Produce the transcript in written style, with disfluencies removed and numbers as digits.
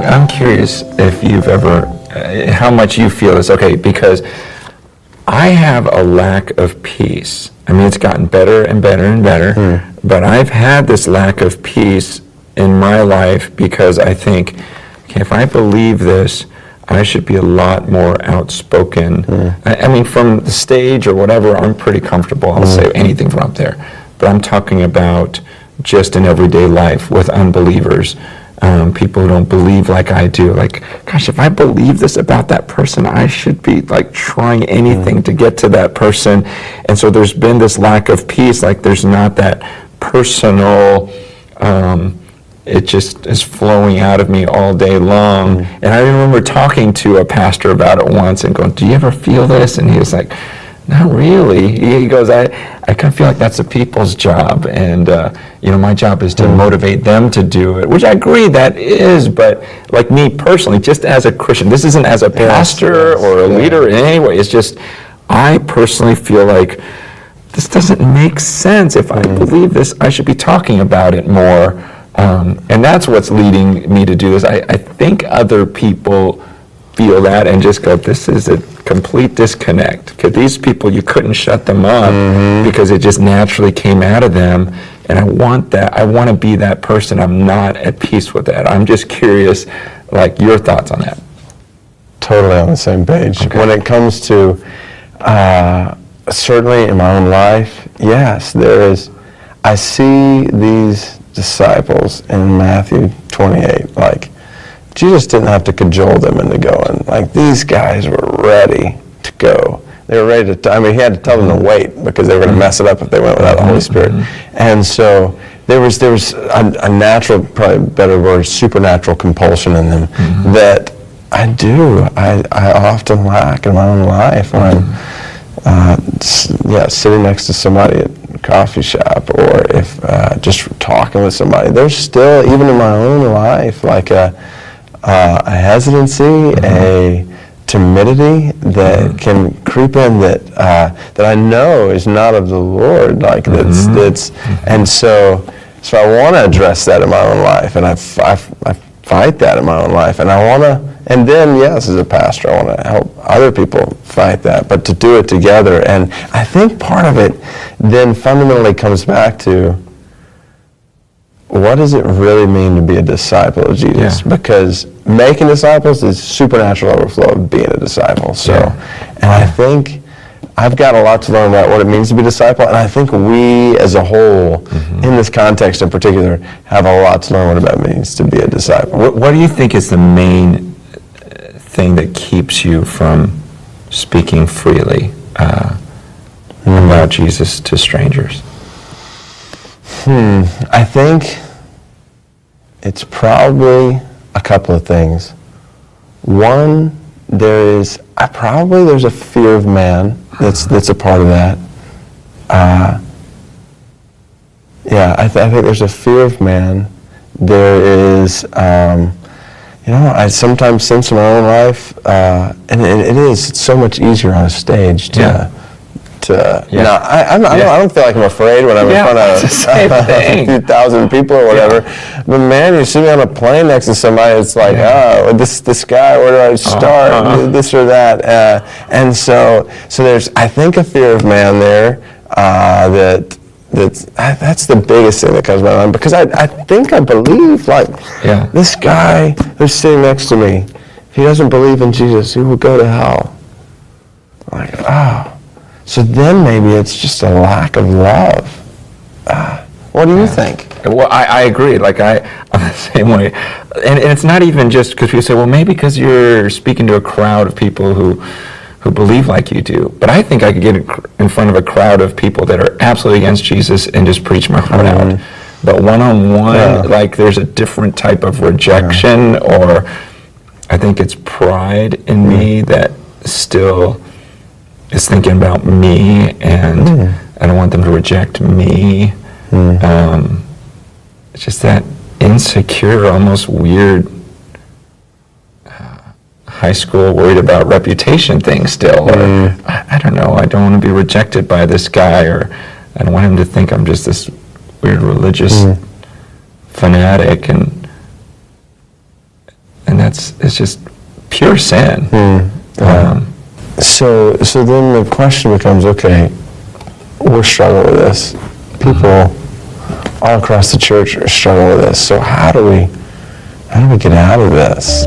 I'm curious if you've ever, how much you feel this. Okay, because I have a lack of peace. I mean, it's gotten better and better and better, but I've had this lack of peace in my life because I think, okay, if I believe this, I should be a lot more outspoken. I mean, from the stage or whatever, I'm pretty comfortable. I'll say anything from up there. But I'm talking about just in everyday life with unbelievers, people who don't believe like I do. Like, gosh, if I believe this about that person, I should be like trying anything to get to that person. And so there's been this lack of peace. Like, there's not that personal, it just is flowing out of me all day long. And I remember talking to a pastor about it once and going, do you ever feel this? And he was like, not really. He goes, I kind of feel like that's the people's job. And, my job is to motivate them to do it, which I agree that is, but like me personally, just as a Christian, this isn't as a pastor or a leader in any way. It's just, I personally feel like this doesn't make sense. If I believe this, I should be talking about it more. And that's what's leading me to do this. I think other people feel that and just go, this is a complete disconnect. Because these people, you couldn't shut them up because it just naturally came out of them. And I want that. I want to be that person. I'm not at peace with that. I'm just curious, like, your thoughts on that. Totally on the same page. Okay. When it comes to, certainly in my own life, yes, there is. I see these disciples in Matthew 28, like, Jesus didn't have to cajole them into going. Like, these guys were ready to go. They were ready to, he had to tell them to wait because they were going to mess it up if they went without the Holy Spirit. And so there was a natural, probably a better word, supernatural compulsion in them that I often lack in my own life when I'm sitting next to somebody at a coffee shop, or if just talking with somebody. There's still, even in my own life, like a hesitancy, a timidity that can creep in that I know is not of the Lord. Like that's and so I want to address that in my own life, and I fight that in my own life, and I want to. And then, yes, as a pastor, I want to help other people fight that, but to do it together. And I think part of it then fundamentally comes back to, what does it really mean to be a disciple of Jesus? Yeah. Because making disciples is supernatural overflow of being a disciple. So, and I think I've got a lot to learn about what it means to be a disciple, and I think we as a whole, in this context in particular, have a lot to learn what it means to be a disciple. What do you think is the main thing that keeps you from speaking freely about Jesus to strangers? I think it's probably a couple of things. One, there's a fear of man that's a part of that. I think there's a fear of man. There is, I sometimes sense in my own life, and it's so much easier on a stage to. I don't feel like I'm afraid when I'm in front of a few thousand people or whatever. But man, you're sitting on a plane next to somebody. It's like, this guy. Where do I start? This or that. And so there's, I think, a fear of man there. That's the biggest thing that comes to my mind, because I think I believe, like, this guy who's sitting next to me, if he doesn't believe in Jesus, he will go to hell. Like, so then maybe it's just a lack of love. What do you think? Well, I agree. Like, I'm the same way. And it's not even just because people say, well, maybe because you're speaking to a crowd of people who believe like you do. But I think I could get in front of a crowd of people that are absolutely against Jesus and just preach my heart out. But one-on-one, like, there's a different type of rejection, or I think it's pride in me that still is thinking about me, and I don't want them to reject me. It's just that insecure, almost weird high school worried about reputation thing still, or I don't know, I don't want to be rejected by this guy, or I don't want him to think I'm just this weird religious fanatic, and and it's just pure sin. So then the question becomes, okay, we're struggling with this. People all across the church are struggling with this. So how do we get out of this?